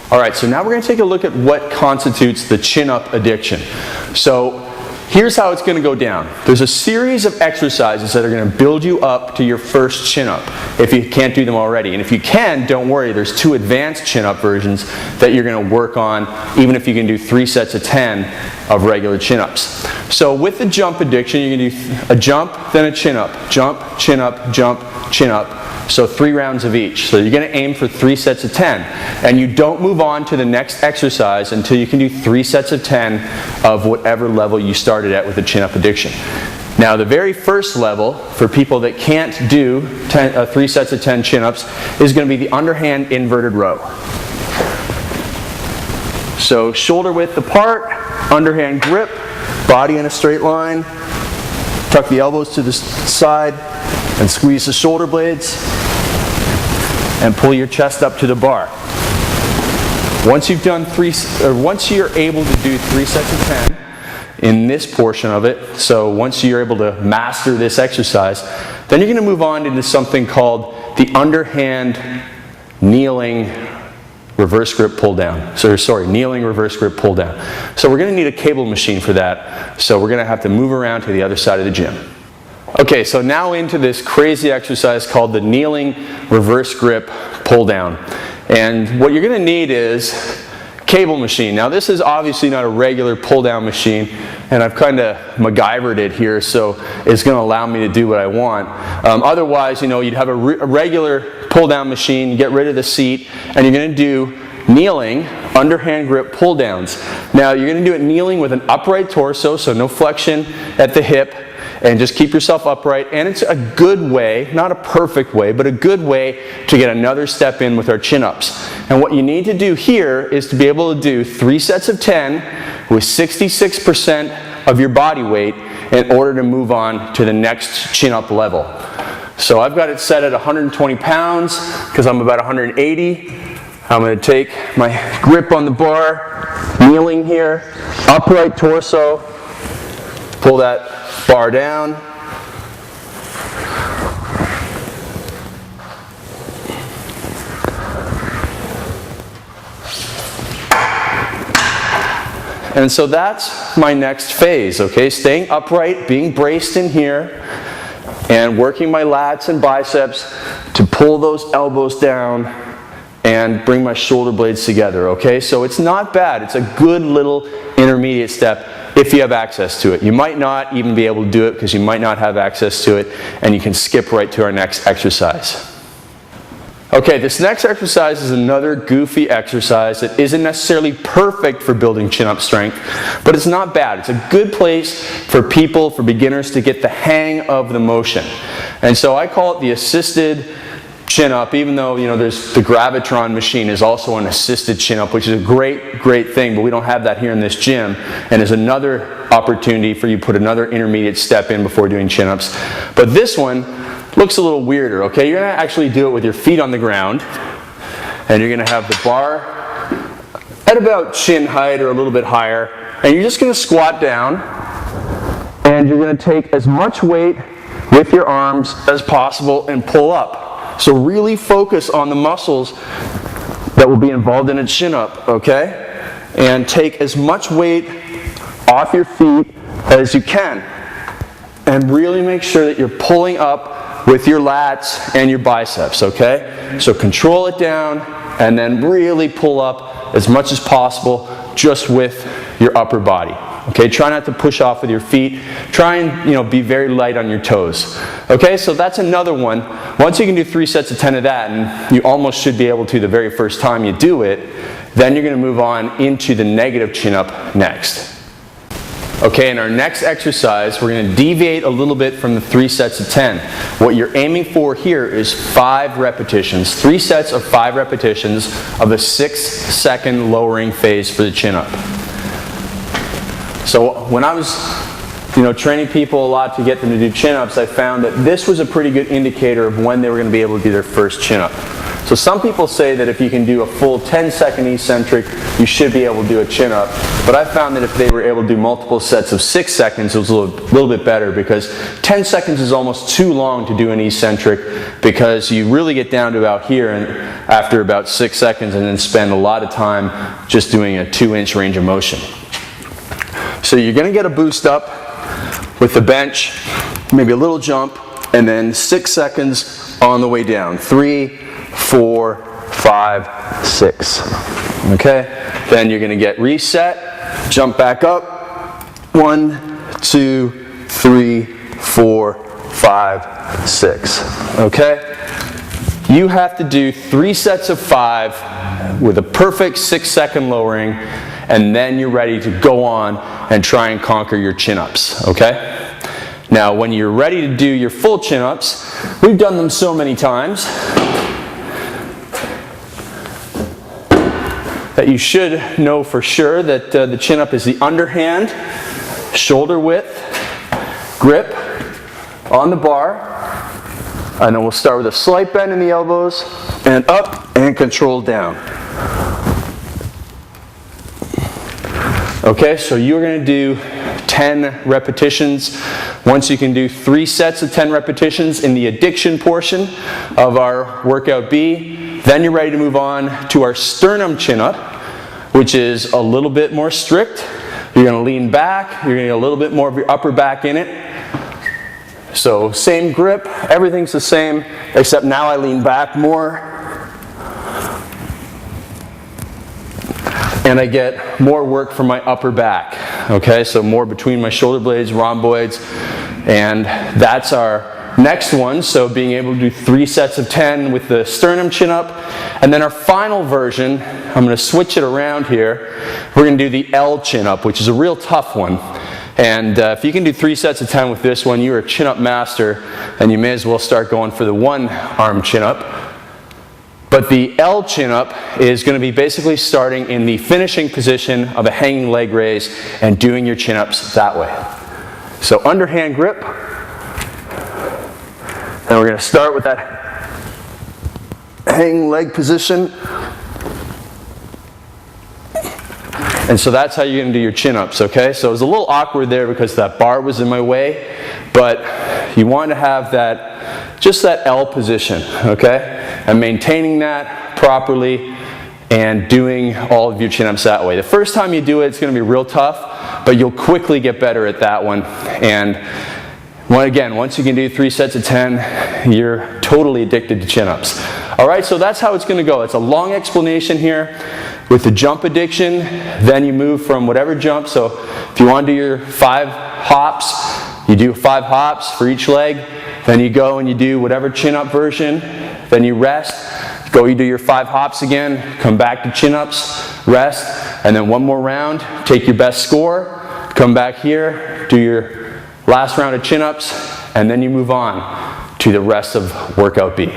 All right, so now we're going to take a look at what constitutes the chin-up addiction. So here's how it's going to go down. There's a series of exercises that are going to build you up to your first chin-up if you can't do them already. And if you can, don't worry, there's 2 advanced chin-up versions that you're going to work on, even if you can do 3 sets of 10 of regular chin-ups. So with the jump addiction, you're going to do a jump, then a chin-up, jump, chin-up, jump, chin-up. So 3 rounds of each. So you're going to aim for 3 sets of 10. And you don't move on to the next exercise until you can do 3 sets of 10 of whatever level you started at with the chin-up addiction. Now the very first level for people that can't do 3 sets of 10 chin-ups is going to be the underhand inverted row. So shoulder width apart, underhand grip, body in a straight line, tuck the elbows to the side and squeeze the shoulder blades and pull your chest up to the bar. Once you've done once you're able to do 3 sets of 10 in this portion of it, so once you're able to master this exercise, then you're going to move on into something called the underhand kneeling reverse grip pull down. Kneeling reverse grip pull down. So we're going to need a cable machine for that. So we're going to have to move around to the other side of the gym. Okay, so now into this crazy exercise called the kneeling reverse grip pull down. And what you're going to need is cable machine. Now this is obviously not a regular pull down machine, and I've kind of MacGyvered it here, so it's going to allow me to do what I want. Otherwise, you'd have a regular pull down machine, get rid of the seat, and you're going to do kneeling underhand grip pull downs. Now you're going to do it kneeling with an upright torso, so no flexion at the hip, and just keep yourself upright. And it's a good way, not a perfect way, but a good way to get another step in with our chin-ups. And what you need to do here is to be able to do 3 sets of 10 with 66% of your body weight in order to move on to the next chin-up level. So I've got it set at 120 pounds because I'm about 180. I'm going to take my grip on the bar, kneeling here, upright torso, pull that bar down. And so that's my next phase, okay? Staying upright, being braced in here, and working my lats and biceps to pull those elbows down and bring my shoulder blades together, okay? So it's not bad. It's a good little intermediate step if you have access to it. You might not even be able to do it because you might not have access to it, and you can skip right to our next exercise. Okay, this next exercise is another goofy exercise that isn't necessarily perfect for building chin-up strength, but it's not bad. It's a good place for people, for beginners, to get the hang of the motion. And so I call it the assisted chin-up, even though there's the Gravitron machine is also an assisted chin-up, which is a great thing, but we don't have that here in this gym. And there's another opportunity for you to put another intermediate step in before doing chin-ups. But this one looks a little weirder, okay? You're going to actually do it with your feet on the ground, and you're going to have the bar at about chin height or a little bit higher, and you're just going to squat down, and you're going to take as much weight with your arms as possible and pull up. So really focus on the muscles that will be involved in a chin-up, okay? And take as much weight off your feet as you can. And really make sure that you're pulling up with your lats and your biceps, okay? So control it down and then really pull up as much as possible just with your upper body. Okay, try not to push off with your feet. Try and be very light on your toes. Okay, so that's another one. Once you can do 3 sets of 10 of that, and you almost should be able to the very first time you do it, then you're going to move on into the negative chin-up next. Okay, in our next exercise, we're going to deviate a little bit from the 3 sets of 10. What you're aiming for here is 5 repetitions, 3 sets of 5 repetitions of a 6-second lowering phase for the chin-up. So when I was training people a lot to get them to do chin-ups, I found that this was a pretty good indicator of when they were going to be able to do their first chin-up. So some people say that if you can do a full 10-second eccentric, you should be able to do a chin-up. But I found that if they were able to do multiple sets of 6 seconds, it was a little bit better, because 10 seconds is almost too long to do an eccentric, because you really get down to about here and after about 6 seconds, and then spend a lot of time just doing a 2-inch range of motion. So you're going to get a boost up with the bench, maybe a little jump, and then 6 seconds on the way down. 3, 4, 5, 6. Okay? Then you're going to get reset, jump back up. 1, 2, 3, 4, 5, 6. Okay? You have to do 3 sets of 5 with a perfect 6-second lowering, and then you're ready to go on and try and conquer your chin-ups. Okay? Now, when you're ready to do your full chin-ups, we've done them so many times that you should know for sure that the chin-up is the underhand, shoulder width, grip on the bar, and then we'll start with a slight bend in the elbows, and up, and control down. Okay, so you're going to do 10 repetitions. Once you can do 3 sets of 10 repetitions in the addiction portion of our workout B, then you're ready to move on to our sternum chin-up, which is a little bit more strict. You're going to lean back, you're going to get a little bit more of your upper back in it. So same grip, everything's the same, except now I lean back more. And I get more work from my upper back. Okay, so more between my shoulder blades, rhomboids, and that's our next one. So being able to do 3 sets of 10 with the sternum chin-up. And then our final version, I'm going to switch it around here. We're going to do the L chin-up, which is a real tough one. And if you can do 3 sets of 10 with this one, you're a chin-up master, and you may as well start going for the 1-arm chin-up. But the L chin-up is going to be basically starting in the finishing position of a hanging leg raise and doing your chin-ups that way. So underhand grip, and we're going to start with that hanging leg position. And so that's how you're going to do your chin-ups, okay? So it was a little awkward there because that bar was in my way, but you want to have that, just that L position, okay? And maintaining that properly and doing all of your chin-ups that way. The first time you do it, it's going to be real tough, but you'll quickly get better at that one. And again, once you can do 3 sets of 10, you're totally addicted to chin-ups. All right, so that's how it's going to go. It's a long explanation here. With the jump addiction, then you move from whatever jump. So if you want to do your 5 hops, you do 5 hops for each leg. Then you go and you do whatever chin-up version. Then you rest. Go, you do your 5 hops again. Come back to chin-ups, rest, and then one more round. Take your best score. Come back here, do your last round of chin-ups, and then you move on to the rest of workout B.